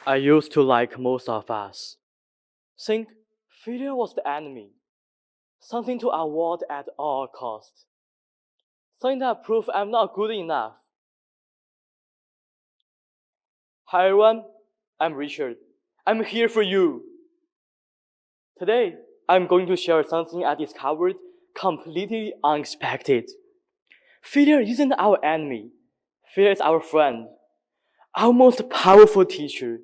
I used to like most of us. Think failure was the enemy, something to avoid at all costs, something that proves I'm not good enough. Hi everyone, I'm Richard. I'm here for you. Today, I'm going to share something I discovered completely unexpected. Failure isn't our enemy. Failure is our friend, our most powerful teacher,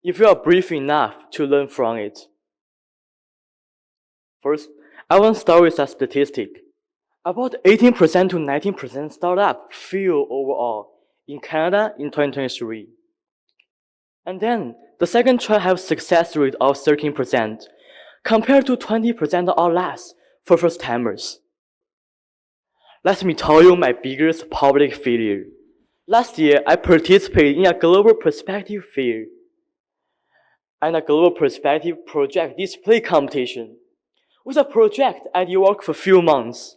if you are brave enough to learn from it. First, I want to start with a statistic. About 18% to 19% startup fail overall in Canada in 2023. And then the second try have success rate of 13% compared to 20% or less for first timers. Let me tell you my biggest public failure. Last year, I participated in a global perspective fair and a global perspective project display competition. With a project, I did work for a few months.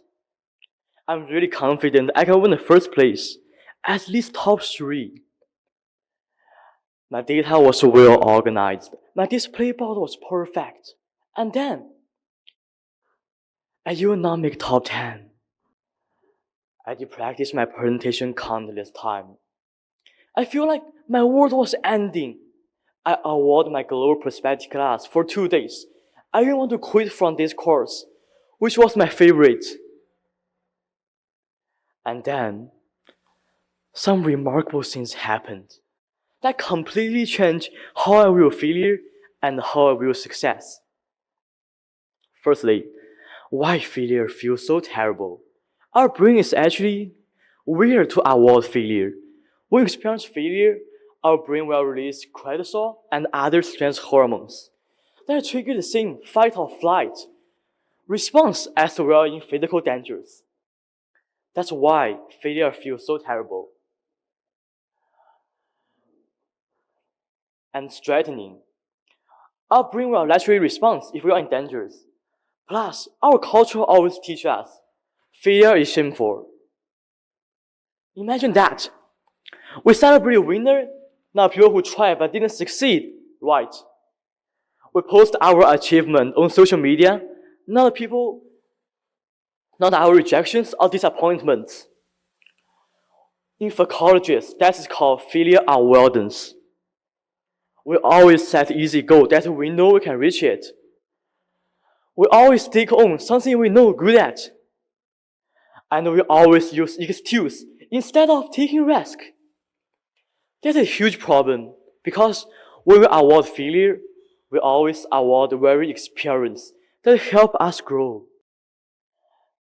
I'm really confident I can win the first place, at least top 3. My data was well organized. My display board was perfect. And then, I will not make top 10. I did practice my presentation countless times. I feel like my world was ending. I avoided my global perspective class for 2 days. I even want to quit from this course, which was my favorite. And then, some remarkable things happened that completely changed how I view failure and how I view success. Firstly, why failure feels so terrible. Our brain is actually weird to avoid failure. When we experience failure, our brain will release cortisol and other stress hormones that trigger the same fight or flight response as well in physical dangers. That's why failure feels so terrible and threatening. Our brain will naturally respond if we are in danger. Plus, our culture always teaches us failure is shameful. Imagine that. We celebrate a winner, not people who tried but didn't succeed, right? We post our achievement on social media, not people, not our rejections or disappointments. In psychology, that is called failure avoidance. We always set easy goals that we know we can reach it. We always take on something we know good at. And we always use excuse instead of taking risk. That's a huge problem because when we avoid failure, we always avoid the very experience that help us grow.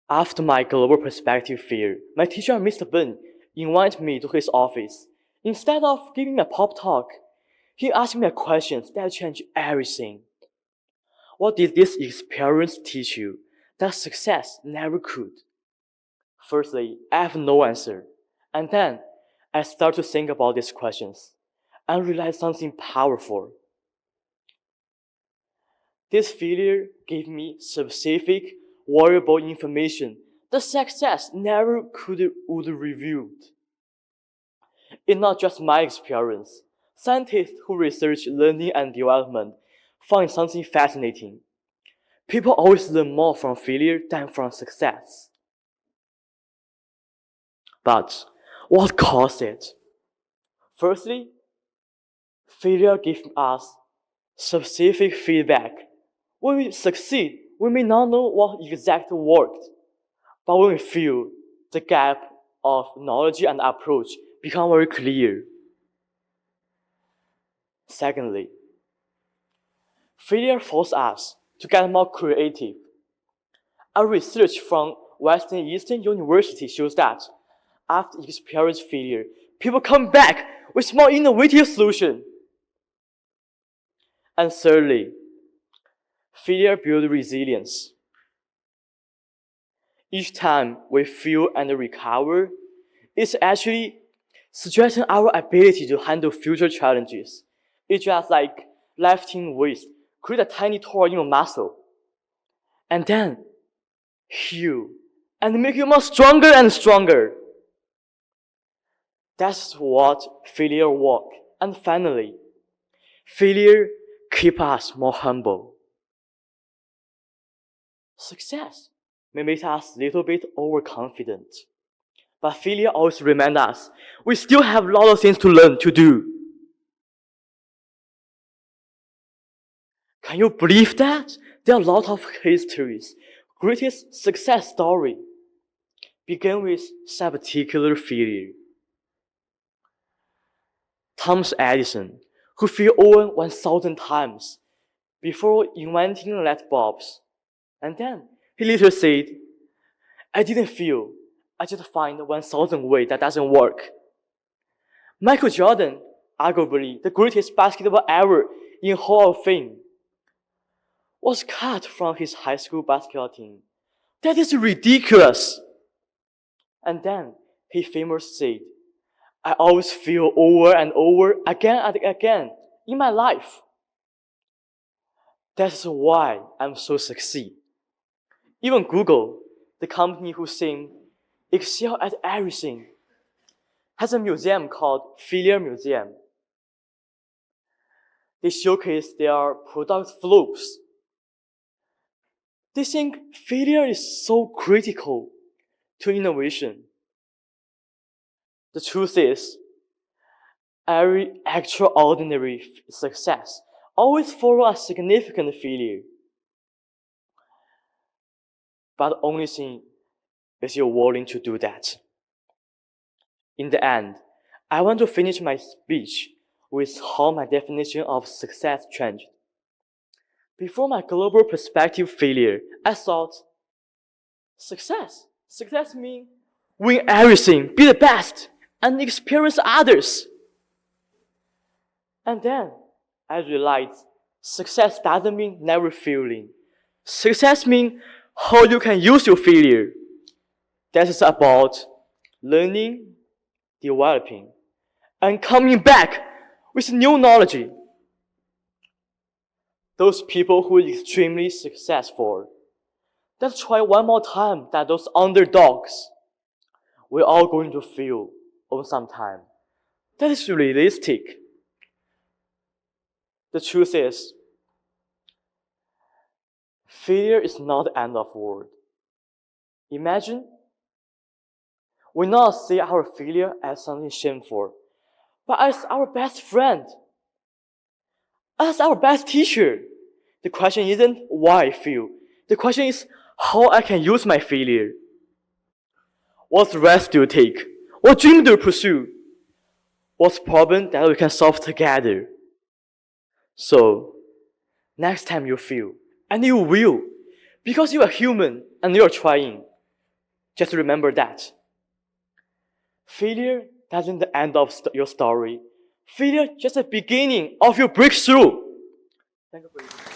After my global perspective fair, my teacher, Mr. Ben, invited me to his office. Instead of giving me a pop talk, he asked me a question that changed everything. What did this experience teach you that success never could? Firstly, I have no answer. And then I start to think about these questions and realize something powerful. This failure gave me specific, valuable information that success never would revealed. It's not just my experience. Scientists who research learning and development find something fascinating. People always learn more from failure than from success. But what caused it? Firstly, failure gives us specific feedback. When we succeed, we may not know what exactly worked, but when we fail, the gap of knowledge and approach become very clear. Secondly, failure forces us to get more creative. Our research from Western Eastern University shows that after experiencing failure, people come back with more innovative solutions. And thirdly, failure builds resilience. Each time we fail and recover, it's actually strengthening our ability to handle future challenges. It's just like lifting weights, create a tiny tour in your muscle, and then heal and make you more stronger and stronger. That's what failure work. And finally, Failure keeps us more humble. Success may make us a little bit overconfident. But failure always reminds us we still have a lot of things to learn to do. Can you believe that? There are a lot of histories. Greatest success story began with some particular failure. Thomas Edison, who failed over 1,000 times before inventing light bulbs. And then he later said, I didn't fail. I just find 1,000 ways that doesn't work. Michael Jordan, arguably the greatest basketball ever in Hall of Fame, was cut from his high school basketball team. That is ridiculous. And then he famously said, I always fail over and over again and again in my life. That's why I'm so succeed. Even Google, the company who saying excel at everything, has a museum called Failure Museum. They showcase their product flows. They think failure is so critical to innovation. The truth is, every extraordinary success always follows a significant failure. But the only thing is you're willing to do that. In the end, I want to finish my speech with how my definition of success changed. Before my global perspective failure, I thought, success means win everything, be the best, and experience others. And then I realized success doesn't mean never failing. Success means how you can use your failure. That is about learning, developing, and coming back with new knowledge. Those people who are extremely successful, let's try one more time that those underdogs, we're all going to fail on some time. That is realistic. The truth is, failure is not the end of the world. Imagine, we not see our failure as something shameful, but as our best friend, as our best teacher. The question isn't why I fail. The question is how I can use my failure. What risk do you take? What dream do you pursue? What's problem that we can solve together? So, next time you fail, and you will, because you are human and you are trying, just remember that. Failure doesn't the end of your story. Failure just the beginning of your breakthrough. Thank you for listening.